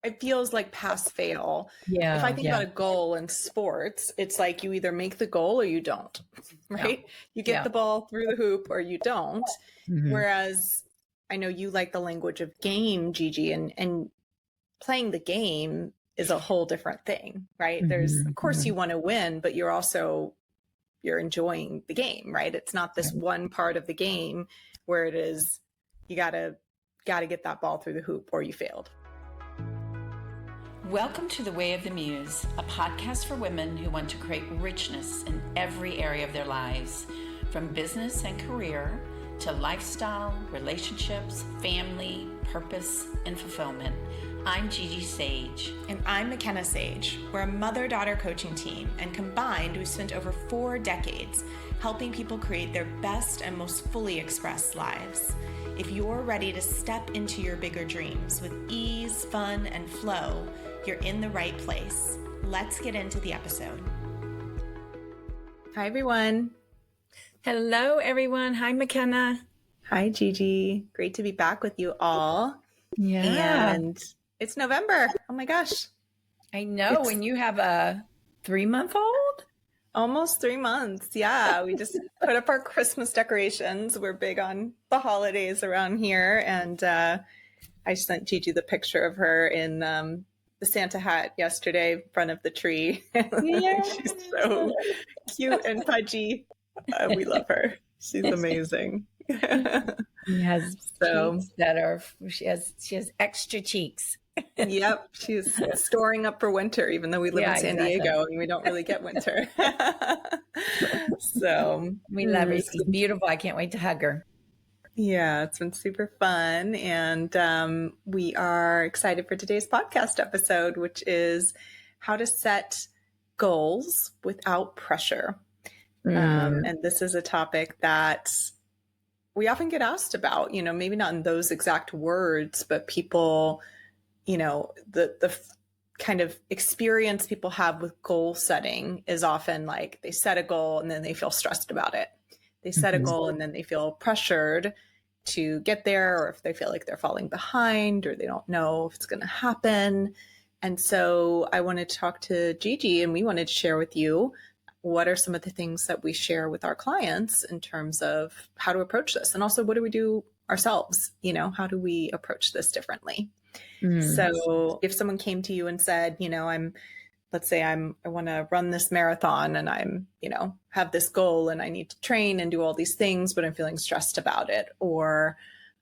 it feels like pass fail. Yeah. If I think about a goal in sports, it's like you either make the goal or you don't, right? Yeah. You get the ball through the hoop or you don't. Mm-hmm. Whereas I know you like the language of game, Gigi, and playing the game is a whole different thing, right? There's, of course, you want to win, but you're enjoying the game, right? It's not this one part of the game where it is, you gotta get that ball through the hoop or you failed. Welcome to The Way of the Muse, a podcast for women who want to create richness in every area of their lives, from business and career to lifestyle, relationships, family, purpose, and fulfillment. I'm Gigi Sage. And I'm Makena Sage. We're a mother-daughter coaching team, and combined, we've spent over 4 decades helping people create their best and most fully expressed lives. If you're ready to step into your bigger dreams with ease, fun, and flow, you're in the right place. Let's get into the episode. Hi, everyone. Hello, everyone. Hi, Makena. Hi, Gigi. Great to be back with you all. Yeah. And it's November. Oh my gosh. I know. When you have a 3-month-old? Almost 3 months. Yeah. We just put up our Christmas decorations. We're big on the holidays around here. And I sent Gigi the picture of her in the Santa hat yesterday in front of the tree. Yeah. She's so cute and pudgy. We love her. She's amazing. She has cheeks that are, she has extra cheeks. Yep. She's storing up for winter, even though we live in San Diego and we don't really get winter. So we love her. She's beautiful. I can't wait to hug her. Yeah, it's been super fun. And we are excited for today's podcast episode, which is how to set goals without pressure. And this is a topic that we often get asked about, maybe not in those exact words, but people, the kind of experience people have with goal setting is often like they set a goal and then they feel stressed about it. They set a goal and then they feel pressured to get there, or if they feel like they're falling behind or they don't know if it's going to happen. And so I wanted to talk to Gigi, and we wanted to share with you what are some of the things that we share with our clients in terms of how to approach this. And also, what do we do ourselves? How do we approach this differently? So if someone came to you and said, let's say I want to run this marathon and I'm, have this goal and I need to train and do all these things, but I'm feeling stressed about it. Or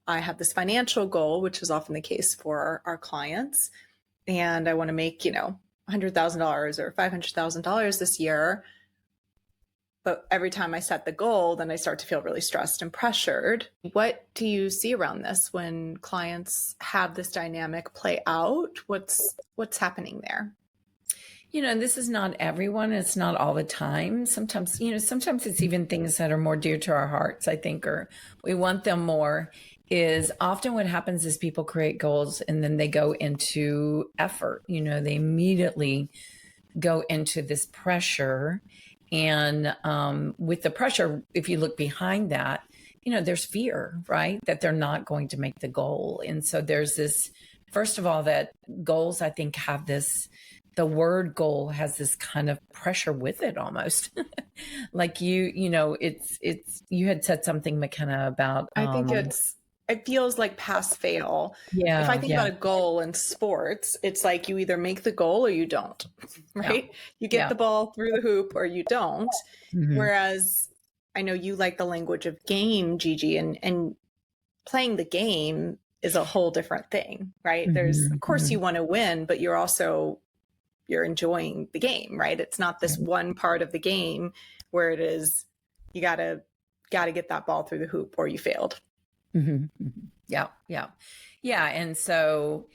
I have this financial goal, which is often the case for our clients. And I want to make, $100,000 or $500,000 this year. But every time I set the goal, then I start to feel really stressed and pressured. What do you see around this when clients have this dynamic play out? What's happening there? This is not everyone. It's not all the time. Sometimes it's even things that are more dear to our hearts, I think, or we want them more. Is often what happens is people create goals and then they go into effort. They immediately go into this pressure. And with the pressure, if you look behind that, there's fear, right? That they're not going to make the goal. And so there's this, first of all, that goals, I think, have this, the word goal has this kind of pressure with it almost. Like it's, you had said something, Makena, about. I think it feels like pass fail. Yeah. If I think about a goal in sports, it's like you either make the goal or you don't, right? Yeah. You get the ball through the hoop or you don't. Whereas I know you like the language of game, Gigi, and playing the game is a whole different thing, right? There's, of course, you want to win, but you're enjoying the game, right? It's not this one part of the game where it is, you gotta get that ball through the hoop or you failed. Yeah. And so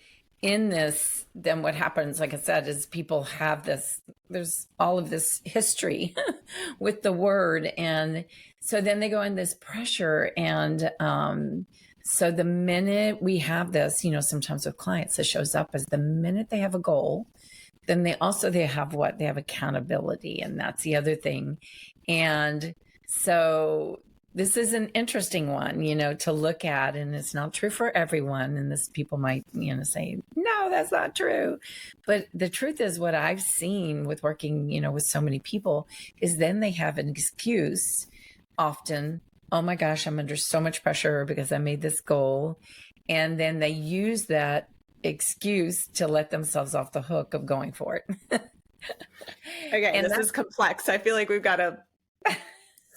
in this, then what happens, like I said, is people have this, there's all of this history with the word. And so then they go in this pressure. And so the minute we have this, sometimes with clients, it shows up as the minute they have a goal, then they have accountability. And that's the other thing. And so this is an interesting one, to look at, and it's not true for everyone. And this people might, say, no, that's not true. But the truth is what I've seen with working, with so many people is then they have an excuse often. Oh my gosh, I'm under so much pressure because I made this goal. And then they use that excuse to let themselves off the hook of going for it. Okay, and this is complex. I feel like we've got to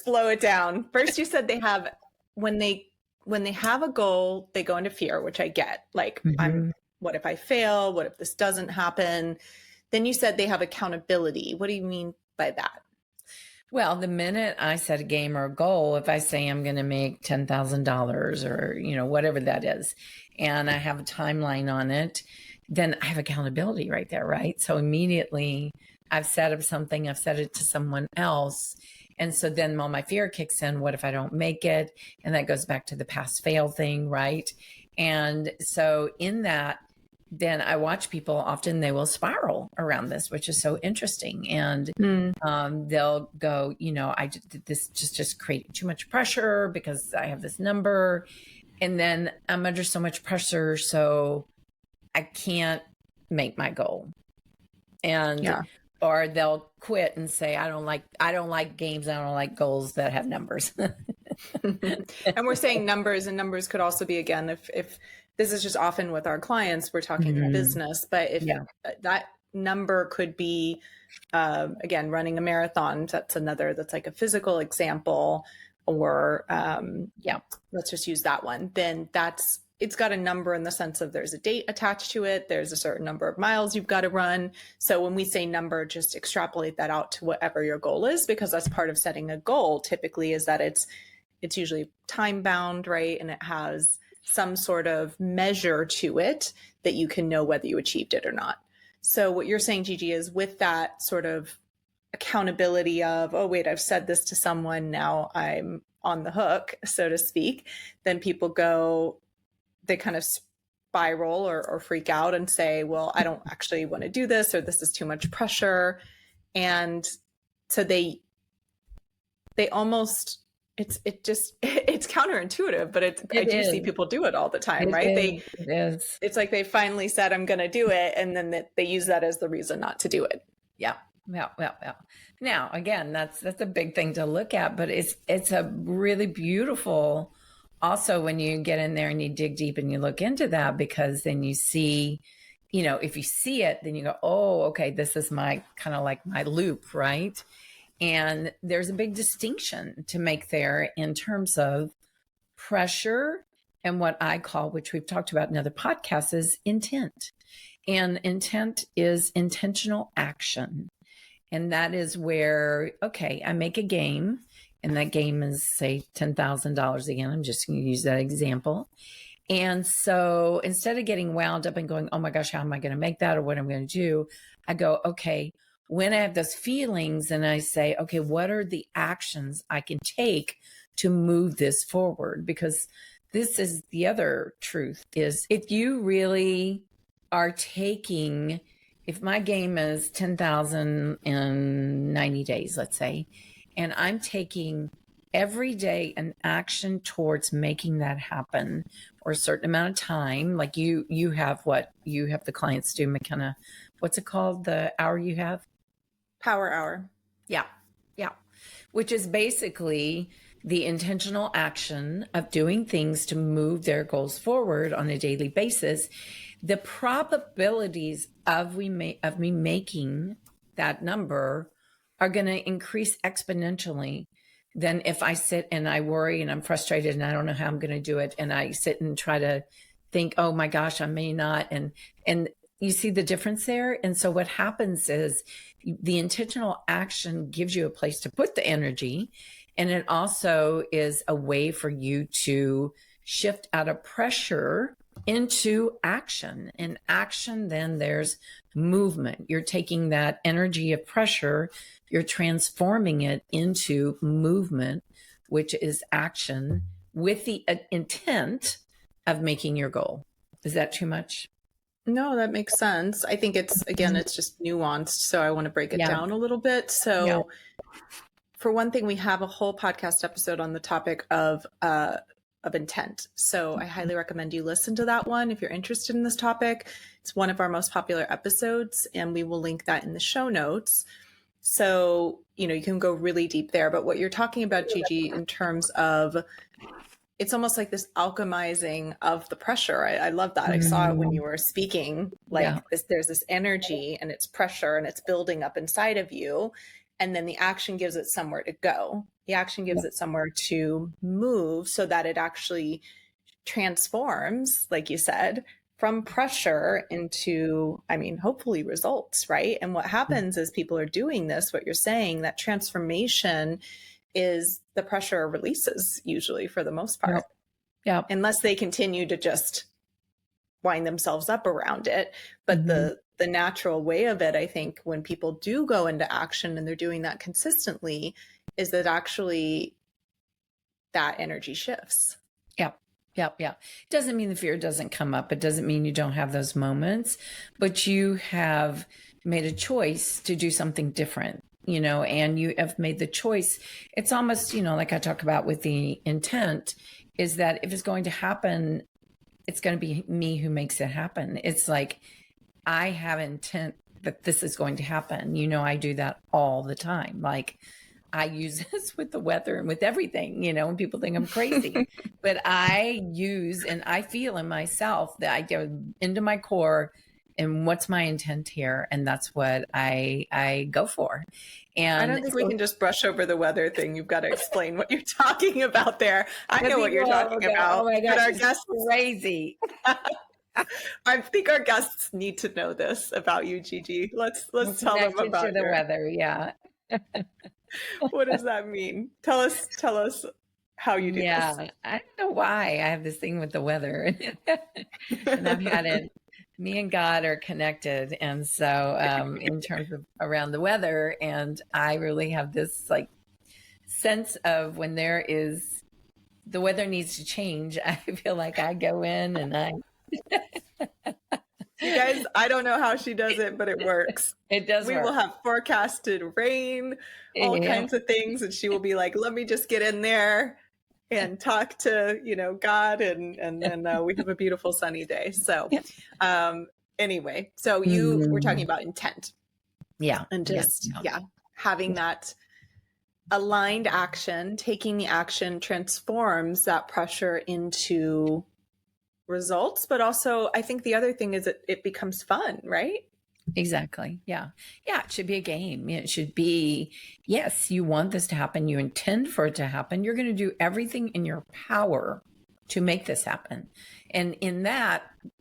slow it down. First, you said they have when they have a goal, they go into fear, which I get. Like, what if I fail? What if this doesn't happen? Then you said they have accountability. What do you mean by that? Well, the minute I set a game or a goal, if I say I'm going to make $10,000 or, whatever that is, and I have a timeline on it, then I have accountability right there, right? So immediately I've set up something, I've set it to someone else. And so then while my fear kicks in, what if I don't make it? And that goes back to the pass fail thing, right? And so in that, then I watch people, often they will spiral around this, which is so interesting. And they'll go, this just creating too much pressure because I have this number. And then I'm under so much pressure, so I can't make my goal. And or they'll quit and say, I don't like games, I don't like goals that have numbers. And we're saying numbers, and numbers could also be, again, if this is just often with our clients, we're talking business, but if that number could be, again, running a marathon, that's like a physical example, or let's just use that one. Then it's got a number in the sense of there's a date attached to it. There's a certain number of miles you've got to run. So when we say number, just extrapolate that out to whatever your goal is, because that's part of setting a goal typically, is that it's usually time bound, right? And it has some sort of measure to it that you can know whether you achieved it or not. So what you're saying, Gigi, is with that sort of accountability of, oh, wait, I've said this to someone, now I'm on the hook, so to speak, then people they kind of spiral or freak out and say, well, I don't actually want to do this, or this is too much pressure. And so they almost, it's counterintuitive, but I do see people do it all the time, right? It's like they finally said, I'm going to do it. And then they use that as the reason not to do it. Yeah. Now, again, that's a big thing to look at, but it's a really beautiful, also when you get in there and you dig deep and you look into that, because then you see, if you see it, then you go, oh, okay, this is my kind of like my loop, right? And there's a big distinction to make there in terms of pressure and what I call, which we've talked about in other podcasts, is intent. And intent is intentional action. And that is where, okay, I make a game, and that game is, say, $10,000 again. I'm just going to use that example. And so instead of getting wound up and going, oh my gosh, how am I going to make that, or what I'm going to do? I go, okay, when I have those feelings, and I say, okay, what are the actions I can take to move this forward? Because this is the other truth, is if you really are taking, if my game is 10,000 in 90 days, let's say, and I'm taking every day an action towards making that happen, or a certain amount of time, like you have the clients do, Makena, what's it called, the hour you have? Power hour. Yeah. Which is basically the intentional action of doing things to move their goals forward on a daily basis. The probabilities of me making that number are going to increase exponentially than if I sit and I worry and I'm frustrated and I don't know how I'm going to do it, and I sit and try to think, oh my gosh, I may not. And you see the difference there. And so what happens is the intentional action gives you a place to put the energy. And it also is a way for you to shift out of pressure into action. And action, then there's movement. You're taking that energy of pressure, you're transforming it into movement, which is action with the intent of making your goal. Is that too much? No, that makes sense. I think it's just nuanced. So I want to break it down a little bit. So for one thing, we have a whole podcast episode on the topic of intent. So I highly recommend you listen to that one if you're interested in this topic. It's one of our most popular episodes, and we will link that in the show notes. So, you can go really deep there. But what you're talking about, Gigi, in terms of, it's almost like this alchemizing of the pressure. I love that. I saw it when you were speaking, like there's this energy and it's pressure and it's building up inside of you. And then the action gives it somewhere to go. The action gives it somewhere to move so that it actually transforms, like you said, from pressure into, hopefully results, right? And what happens is people are doing this, what you're saying, that transformation is the pressure releases usually for the most part. Yeah. Unless they continue to just wind themselves up around it. But the natural way of it, I think, when people do go into action and they're doing that consistently, is that actually that energy shifts. Yeah. Doesn't mean the fear doesn't come up. It doesn't mean you don't have those moments, but you have made a choice to do something different, and you have made the choice. It's almost, like I talk about with the intent, is that if it's going to happen, it's going to be me who makes it happen. It's like, I have intent that this is going to happen. I do that all the time. Like, I use this with the weather and with everything, and people think I'm crazy, but I use, and I feel in myself that I go into my core and what's my intent here. And that's what I go for. And I don't think we can just brush over the weather thing. You've got to explain what you're talking about there. I know what you're talking about. Oh my gosh, but our guests crazy. I think our guests need to know this about you, Gigi. Let's tell them about the weather. Yeah. What does that mean? Tell us how you do this. I don't know why I have this thing with the weather. And I've had it, me and God are connected. And so in terms of around the weather, and I really have this like sense of when the weather needs to change, I feel like I go in and You guys, I don't know how she does it, but it works. It does We work. will have forecasted rain, all kinds of things, and she will be like, let me just get in there and talk to, God, and then we have a beautiful sunny day. So anyway, so you were talking about intent. Yeah. And just, having that aligned action, taking the action transforms that pressure into results. But also, I think the other thing is it becomes fun, right? Exactly. Yeah. It should be a game. It should be, yes, you want this to happen. You intend for it to happen. You're going to do everything in your power to make this happen. And in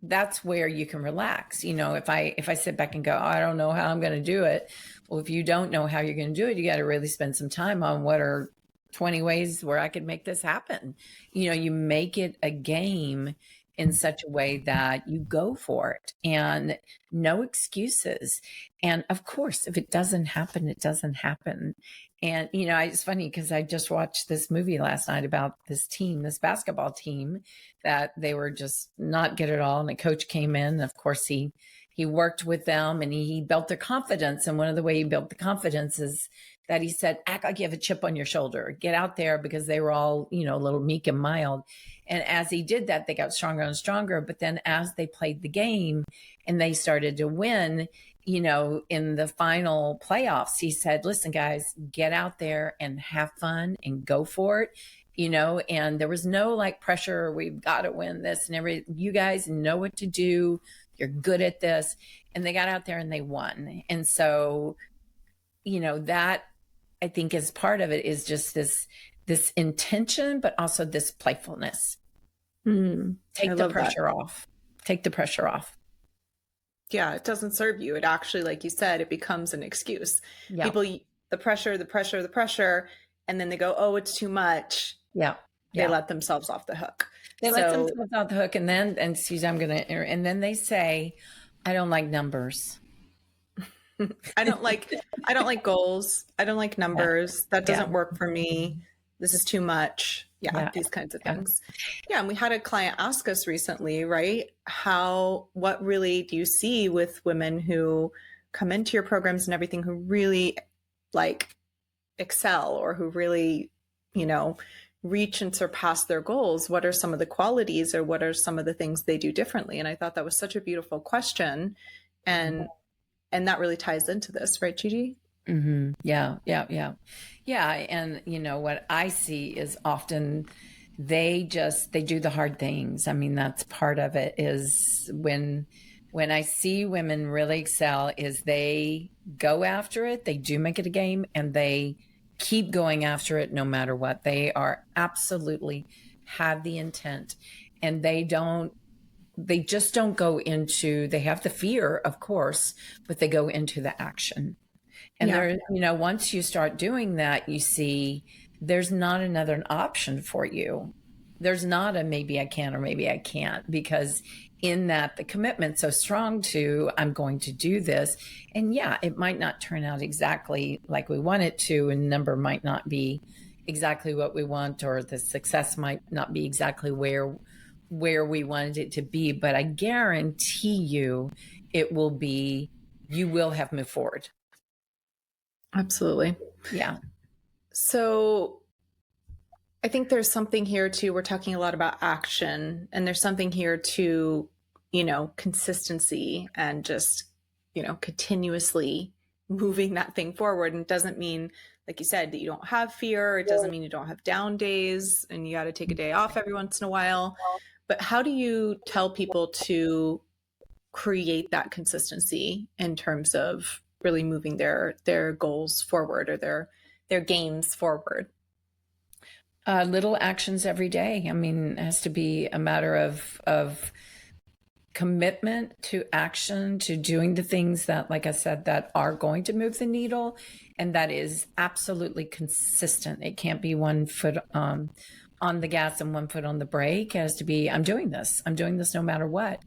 that's where you can relax. If I sit back and go, oh, I don't know how I'm going to do it. Well, if you don't know how you're going to do it, you got to really spend some time on what are 20 ways where I could make this happen. You make it a game in such a way that you go for it and no excuses. And of course, if it doesn't happen, it doesn't happen. And, it's funny because I just watched this movie last night about this basketball team, that they were just not good at all. And the coach came in, and of course he worked with them and he built their confidence. And one of the way he built the confidence is that he said, act like you have a chip on your shoulder, get out there, because they were all, a little meek and mild. And as he did that, they got stronger and stronger. But then as they played the game and they started to win, in the final playoffs, he said, listen, guys, get out there and have fun and go for it. And there was no like pressure. We've got to win this and everything. You guys know what to do. You're good at this. And they got out there and they won. And so, that I think is part of it, is just this intention, but also this playfulness. Take the pressure off. Take the pressure off. Yeah, it doesn't serve you. It actually, like you said, it becomes an excuse. Yeah. People, the pressure, and then they go, oh, it's too much. Yeah. They let themselves off the hook. They let themselves off the hook, and then then they say, I don't like numbers. I don't like goals. I don't like numbers. That doesn't work for me. This is too much. These kinds of things. Yeah. And we had a client ask us recently, right? What really do you see with women who come into your programs and everything, who really excel or who really, reach and surpass their goals, what are some of the qualities or what are some of the things they do differently? And I thought that was such a beautiful question. And that really ties into this, right, Gigi? Mm-hmm. Yeah. And what I see is often they do the hard things. I mean, that's part of it is when I see women really excel is they go after it, they do make it a game, and they keep going after it no matter what. They are absolutely have the intent, and they just don't go into, they have the fear, of course, but they go into the action. And once you start doing that, you see there's not another option for you. There's not a maybe I can or maybe I can't, because in that the commitment's so strong to I'm going to do this. And yeah, it might not turn out exactly like we want it to, and number might not be exactly what we want, or the success might not be exactly where we wanted it to be. But I guarantee you it will be, you will have moved forward. Absolutely. Yeah. So I think there's something here too. We're talking a lot about action, and there's something here to, consistency and just, continuously moving that thing forward. And it doesn't mean, like you said, that you don't have fear. It doesn't mean you don't have down days and you got to take a day off every once in a while. But how do you tell people to create that consistency in terms of really moving their goals forward or their games forward? Little actions every day. I mean, it has to be a matter of commitment to action, to doing the things that, like I said, that are going to move the needle, and that is absolutely consistent. It can't be one foot on the gas and one foot on the brake. It has to be, I'm doing this no matter what.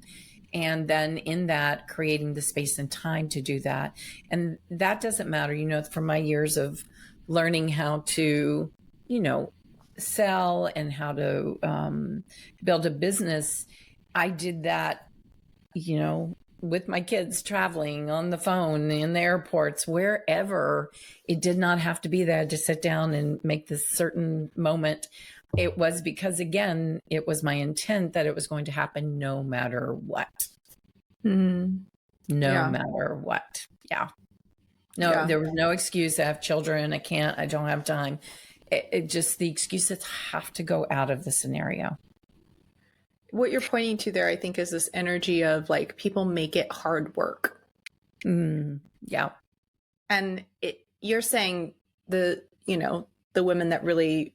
And then in that, creating the space and time to do that. And that doesn't matter, from my years of learning how to, sell and how to build a business. I did that, with my kids, traveling on the phone, in the airports, wherever. It did not have to be there to sit down and make this certain moment. It was because, again, it was my intent that it was going to happen no matter what. No matter what. Yeah. No, there was no excuse. I have children. I don't have time. It just, the excuses have to go out of the scenario. What you're pointing to there, I think, is this energy of like people make it hard work. Yeah. And you're saying the women that really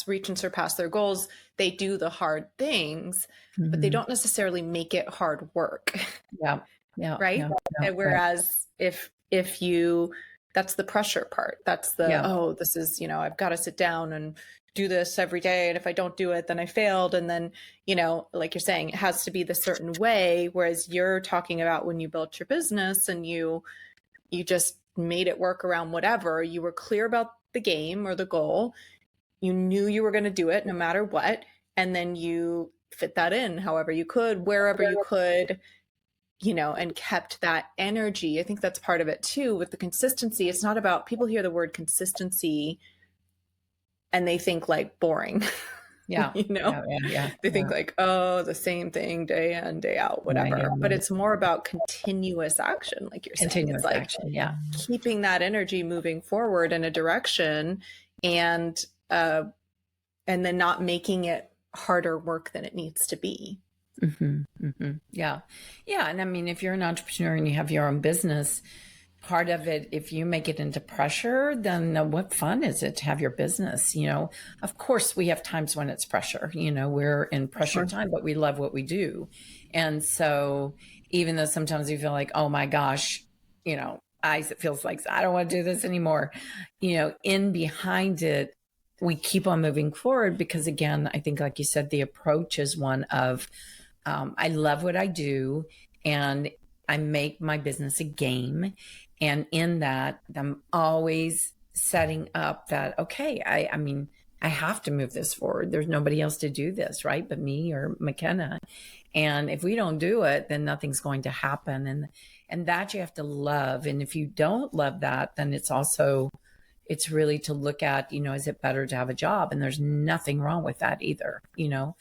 reach and surpass their goals, they do the hard things, but they don't necessarily make it hard work. Yeah. Right. And whereas if you, that's the pressure part. That's the, this is, I've got to sit down and do this every day. And if I don't do it, then I failed. And then, like you're saying, it has to be the certain way. Whereas you're talking about when you built your business and you just made it work around whatever, you were clear about the game or the goal. You knew you were going to do it no matter what. And then you fit that in however you could, wherever you could, and kept that energy. I think that's part of it too with the consistency. It's not about, people hear the word consistency and they think like boring. Yeah. They think like, oh, the same thing day in, day out, whatever. Right. But it's more about continuous action. Like you're saying, continuous action. Yeah. Keeping that energy moving forward in a direction and then not making it harder work than it needs to be. Yeah. And I mean, if you're an entrepreneur and you have your own business, part of it, if you make it into pressure, then what fun is it to have your business? Of course we have times when it's pressure, we're in pressure time, but we love what we do. And so even though sometimes you feel like, oh my gosh, it feels like I don't want to do this anymore, in behind it, we keep on moving forward because, again, I think, like you said, the approach is one of, I love what I do and I make my business a game. And in that, I'm always setting up that, okay, I mean, I have to move this forward. There's nobody else to do this, right? But me or Makena. And if we don't do it, then nothing's going to happen. And that you have to love. And if you don't love that, then it's also, It's really to look at, is it better to have a job? And there's nothing wrong with that either. Yeah.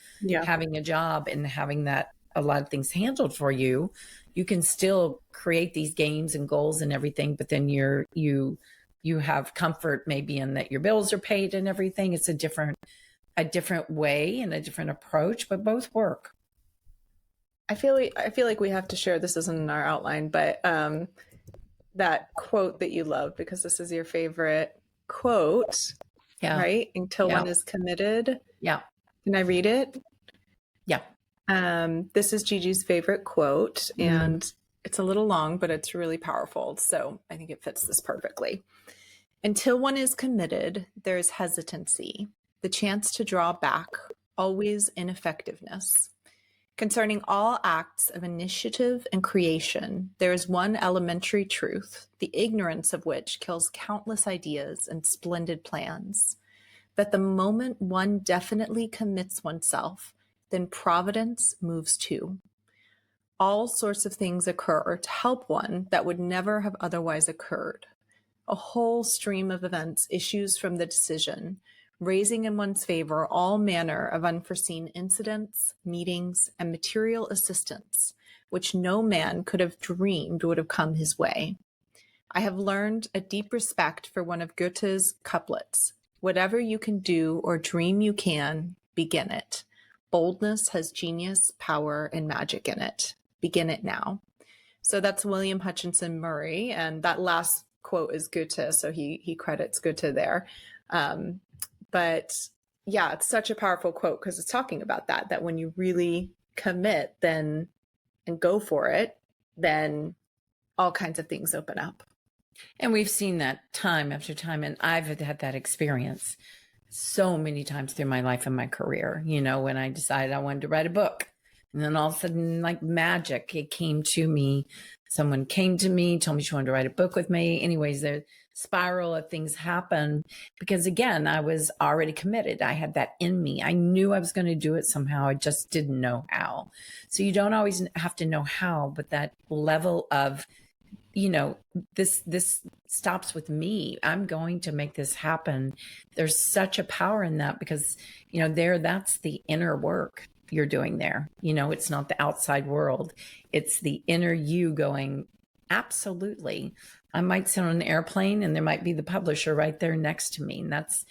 Having a job and having that, a lot of things handled for you, you can still create these games and goals and everything, but then you have comfort maybe in that your bills are paid and everything. It's a different way and a different approach, but both work. I feel like we have to share, this isn't in our outline, but that quote that you love, because this is your favorite quote, right? Until one is committed. Yeah. Can I read it? Yeah. This is Gigi's favorite quote, and it's a little long, but it's really powerful. So I think it fits this perfectly. Until one is committed, there is hesitancy, the chance to draw back, always ineffectiveness. Concerning all acts of initiative and creation, there is one elementary truth, the ignorance of which kills countless ideas and splendid plans, that the moment one definitely commits oneself, then providence moves too. All sorts of things occur to help one that would never have otherwise occurred. A whole stream of events issues from the decision, raising in one's favor all manner of unforeseen incidents, meetings, and material assistance, which no man could have dreamed would have come his way. I have learned a deep respect for one of Goethe's couplets. Whatever you can do or dream you can, begin it. Boldness has genius, power, and magic in it. Begin it now. So that's William Hutchinson Murray, and that last quote is Goethe, so he credits Goethe there. But yeah, it's such a powerful quote because it's talking about that when you really commit then and go for it, then all kinds of things open up. And we've seen that time after time. And I've had that experience so many times through my life and my career, when I decided I wanted to write a book. And then all of a sudden, like magic, it came to me. Someone came to me, told me she wanted to write a book with me. Anyways, the spiral of things happened because, again, I was already committed. I had that in me. I knew I was going to do it somehow. I just didn't know how. So you don't always have to know how, but that level of, this stops with me. I'm going to make this happen. There's such a power in that because, that's the inner work you're doing there. It's not the outside world. It's the inner you going, absolutely. I might sit on an airplane and there might be the publisher right there next to me. And that's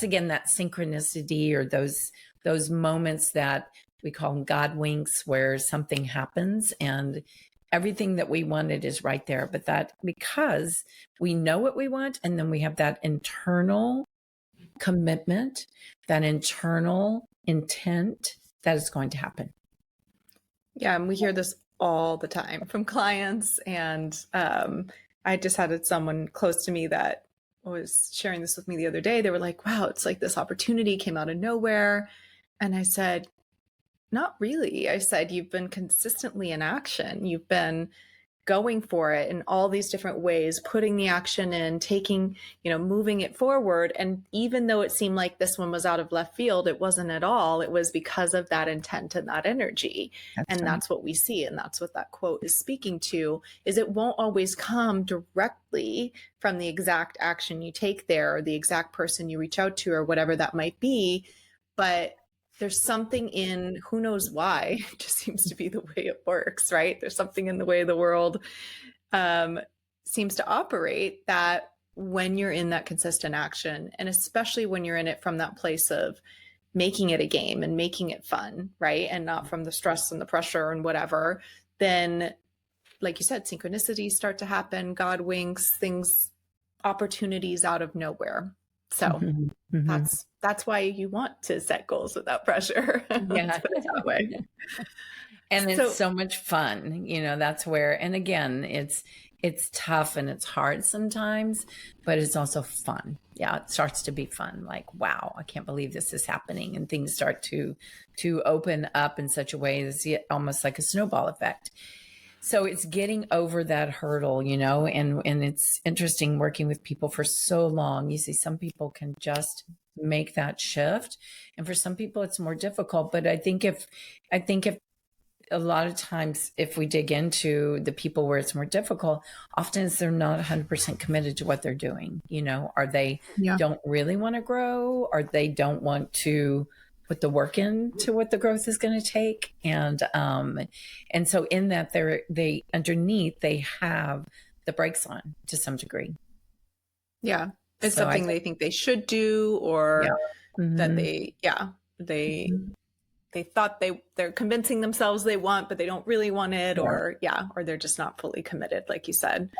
again, that synchronicity or those moments that we call them God winks, where something happens and everything that we wanted is right there. But that because we know what we want, and then we have that internal commitment, that internal intent that is going to happen. Yeah, and we hear this all the time from clients. And I just had someone close to me that was sharing this with me the other day. They were like, wow, it's like this opportunity came out of nowhere. And I said, not really. I said, you've been consistently in action. You've been going for it in all these different ways, putting the action in, taking, moving it forward. And even though it seemed like this one was out of left field, it wasn't at all. It was because of that intent and that energy. That's what we see. And that's what that quote is speaking to, is it won't always come directly from the exact action you take there or the exact person you reach out to or whatever that might be. But there's something in, who knows why, it just seems to be the way it works, right? There's something in the way the world seems to operate that when you're in that consistent action, and especially when you're in it from that place of making it a game and making it fun, right? And not from the stress and the pressure and whatever, then, like you said, synchronicities start to happen, God winks, things, opportunities out of nowhere. So that's why you want to set goals without pressure. Yeah. Put it that way. And it's so much fun, that's where, and again, it's tough and it's hard sometimes, but it's also fun. Yeah. It starts to be fun. Like, wow, I can't believe this is happening. And things start to open up in such a way that's almost like a snowball effect. So it's getting over that hurdle, and it's interesting working with people for so long. You see, some people can just make that shift. And for some people it's more difficult. But I think if a lot of times if we dig into the people where it's more difficult, often they're not 100% committed to what they're doing. Are they don't really want to grow, or they don't want to put the work into what the growth is going to take. And so in that they underneath, they have the brakes on to some degree. Yeah. It's something they think they should do, or that they thought they're convincing themselves they want, but they don't really want it, or they're just not fully committed, like you said.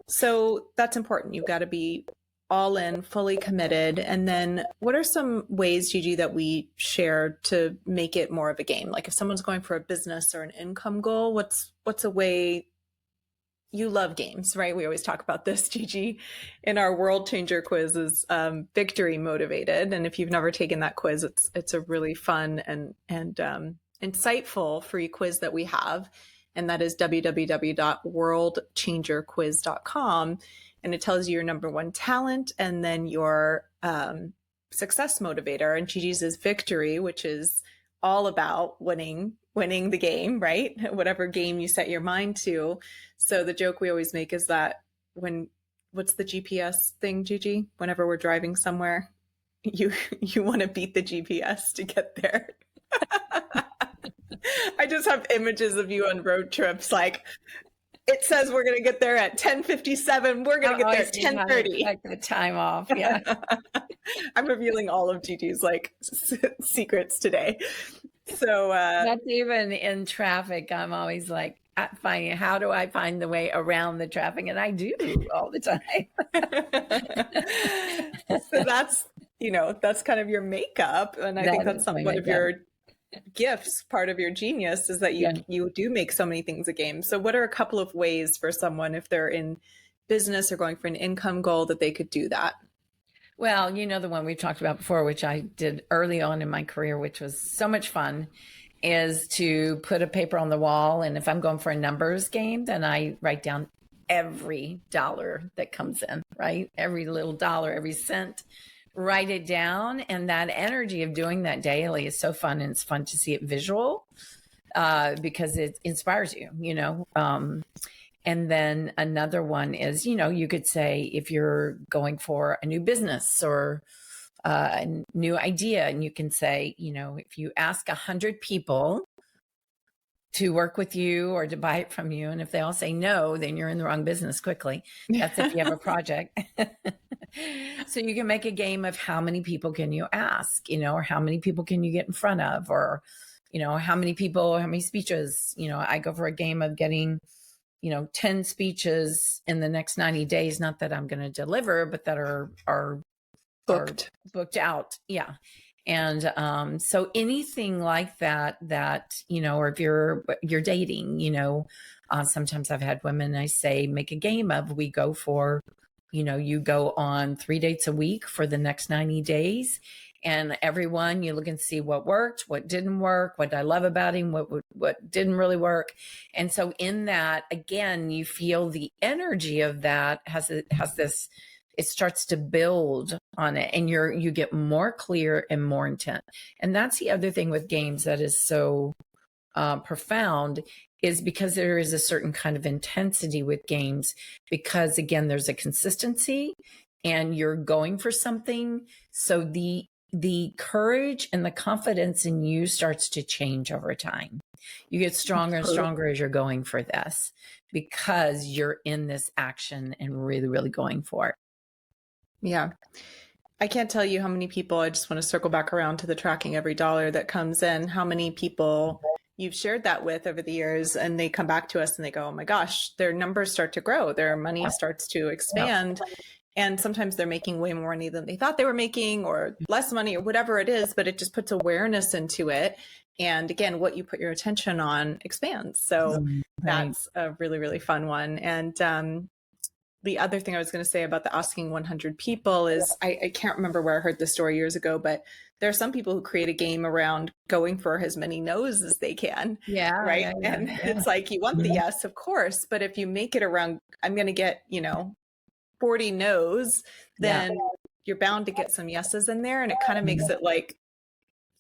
So that's important. You've got to be all in, fully committed. And then what are some ways, Gigi, that we share to make it more of a game? Like if someone's going for a business or an income goal, what's a way? You love games, right? We always talk about this, Gigi, in our World Changer quiz is victory motivated. And if you've never taken that quiz, it's a really fun and insightful free quiz that we have. And that is www.worldchangerquiz.com. And it tells you your number one talent and then your success motivator. And Gigi's is victory, which is all about winning the game, right? Whatever game you set your mind to. So the joke we always make is that what's the GPS thing, Gigi? Whenever we're driving somewhere, you want to beat the GPS to get there. I just have images of you on road trips. Like it says we're going to get there at 10:57. We're going to get there at 10:30. Like the time off. Yeah. I'm revealing all of Gigi's like secrets today. So that's even in traffic. I'm always like finding how do I find the way around the traffic, and I do all the time. So that's kind of your makeup, and I think that's one of your gifts. Part of your genius is that you do make so many things a game. So what are a couple of ways for someone, if they're in business or going for an income goal, that they could do that? Well, the one we've talked about before, which I did early on in my career, which was so much fun, is to put a paper on the wall. And if I'm going for a numbers game, then I write down every dollar that comes in, right? Every little dollar, every cent, write it down. And that energy of doing that daily is so fun. And it's fun to see it visual because it inspires you, And then another one is, you could say if you're going for a new business or a new idea, and you can say, if you ask 100 people to work with you or to buy it from you, and if they all say no, then you're in the wrong business quickly. That's if you have a project. So you can make a game of how many people can you ask, or how many people can you get in front of, or, how many speeches, I go for a game of getting 10 speeches in the next 90 days, not that I'm going to deliver, but that are booked out. Yeah. And so anything like that, or if you're dating, sometimes I've had women, I say, make a game of, we go for, you go on 3 dates a week for the next 90 days. And everyone, you look and see what worked, what didn't work, what I love about him, what didn't really work. And so in that, again, you feel the energy of that has this, it starts to build on it, and you get more clear and more intent. And that's the other thing with games that is so profound, is because there is a certain kind of intensity with games, because again, there's a consistency and you're going for something. So the courage and the confidence in you starts to change over time. You get stronger and stronger as you're going for this, because you're in this action and really, really going for it. Yeah. I can't tell you how many people, I just want to circle back around to the tracking every dollar that comes in, how many people you've shared that with over the years, and they come back to us and they go, oh my gosh, their numbers start to grow, their money starts to expand. And sometimes they're making way more money than they thought they were making, or less money, or whatever it is, but it just puts awareness into it. And again, what you put your attention on expands. So that's a really, really fun one. And the other thing I was going to say about the asking 100 people is, I can't remember where I heard this story years ago, but there are some people who create a game around going for as many no's as they can. Yeah. Right. Yeah. And it's like, you want the yes, of course, but if you make it around, I'm going to get, 40 no's, then you're bound to get some yeses in there. And it kind of makes it like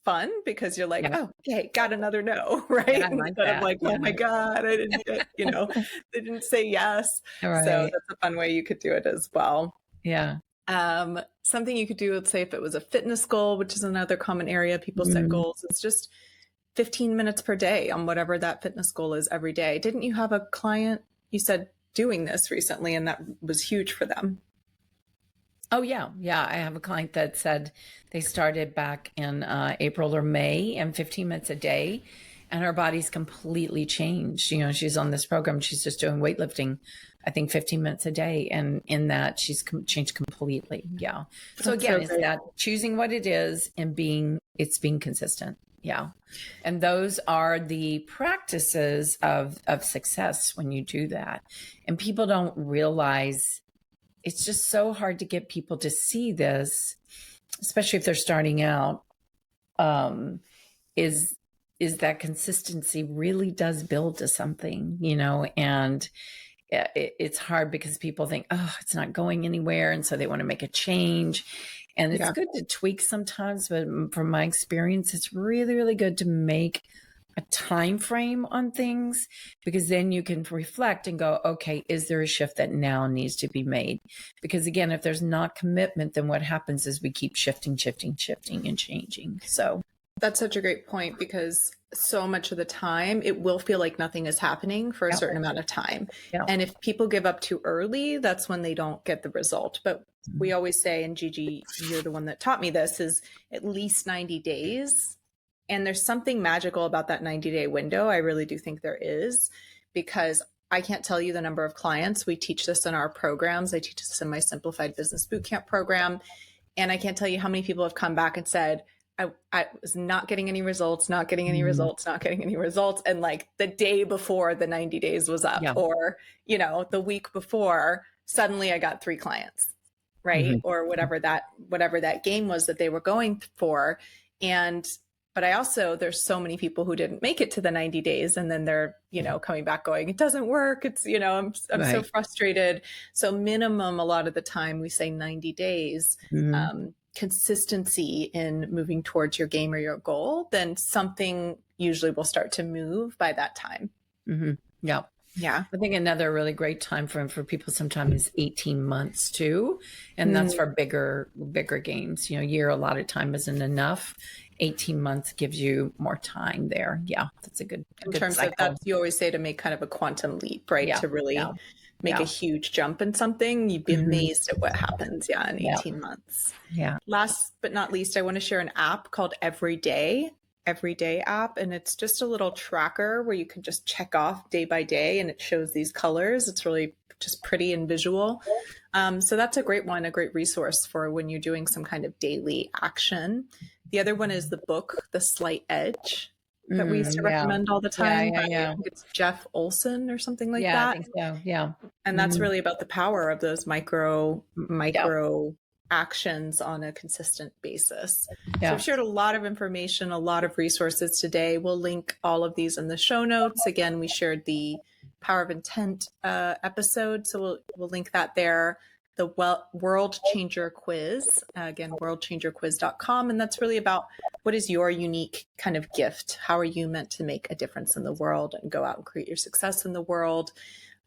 fun because you're like, Yeah. oh, okay, got another no, right? Yeah, I like Instead of that. like, oh Yeah. my God, I didn't get, they didn't say yes. All So right. that's a fun way you could do it as well. Yeah. Something you could do, let's say if it was a fitness goal, which is another common area people set Mhm. goals, it's just 15 minutes per day on whatever that fitness goal is every day. Didn't you have a client, you said, doing this recently, and that was huge for them? Oh, yeah. Yeah. I have a client that said they started back in April or May and 15 minutes a day, and her body's completely changed. She's on this program. She's just doing weightlifting, I think 15 minutes a day. And in that, she's changed completely. Yeah. So That's again, so it's great. that choosing what it is and being consistent. Yeah. And those are the practices of success when you do that. And people don't realize, it's just so hard to get people to see this, especially if they're starting out, is that consistency really does build to something, and it's hard because people think, oh, it's not going anywhere. And so they want to make a change. And it's good to tweak sometimes, but from my experience, it's really, really good to make a time frame on things, because then you can reflect and go, okay, is there a shift that now needs to be made? Because again, if there's not commitment, then what happens is we keep shifting and changing. So that's such a great point, because so much of the time it will feel like nothing is happening for a certain amount of time. Yeah. And if people give up too early, that's when they don't get the result. But we always say, and Gigi, you're the one that taught me this, is at least 90 days. And there's something magical about that 90-day window. I really do think there is, because I can't tell you the number of clients. We teach this in our programs. I teach this in my Simplified Business Bootcamp program. And I can't tell you how many people have come back and said, I was not getting any results, not getting any results. And like the day before the 90 days was up, or, the week before, suddenly I got 3 clients, right? Or whatever that game was that they were going for. But I also, there's so many people who didn't make it to the 90 days. And then they're, coming back going, it doesn't work. It's, I'm so frustrated. So minimum, a lot of the time we say 90 days, consistency in moving towards your game or your goal, then something usually will start to move by that time. Yeah. Yeah. I think another really great time frame for people sometimes is 18 months too. And that's for bigger games. A year, a lot of time isn't enough. 18 months gives you more time there. Yeah. That's a good in terms cycle. Of that, you always say to make kind of a quantum leap, right? To really make a huge jump in something. You'd be amazed at what happens. In 18 months. Yeah. Last but not least, I want to share an app called Everyday app. And it's just a little tracker where you can just check off day by day, and it shows these colors. It's really just pretty and visual. So that's a great one, a great resource for when you're doing some kind of daily action. The other one is the book, The Slight Edge, that we used to recommend all the time. I think it's Jeff Olson or something like that. I think so. Yeah. And that's really about the power of those micro actions on a consistent basis. So I've shared a lot of information, a lot of resources today. We'll link all of these in the show notes. Again, we shared the Power of Intent episode, so we'll link that there. The World Changer Quiz, again, worldchangerquiz.com. And that's really about what is your unique kind of gift? How are you meant to make a difference in the world and go out and create your success in the world?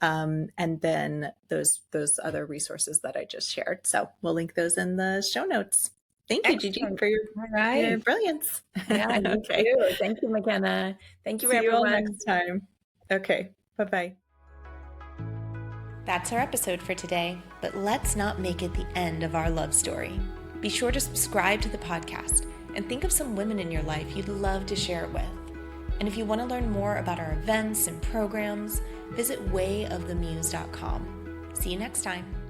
And then those other resources that I just shared. So we'll link those in the show notes. Thank you, Gigi, for your brilliance. Yeah, you too. Thank you, Makena. Thank you, everyone. See you all next time. Okay, bye-bye. That's our episode for today, but let's not make it the end of our love story. Be sure to subscribe to the podcast and think of some women in your life you'd love to share it with. And if you want to learn more about our events and programs, visit wayofthemuse.com. See you next time.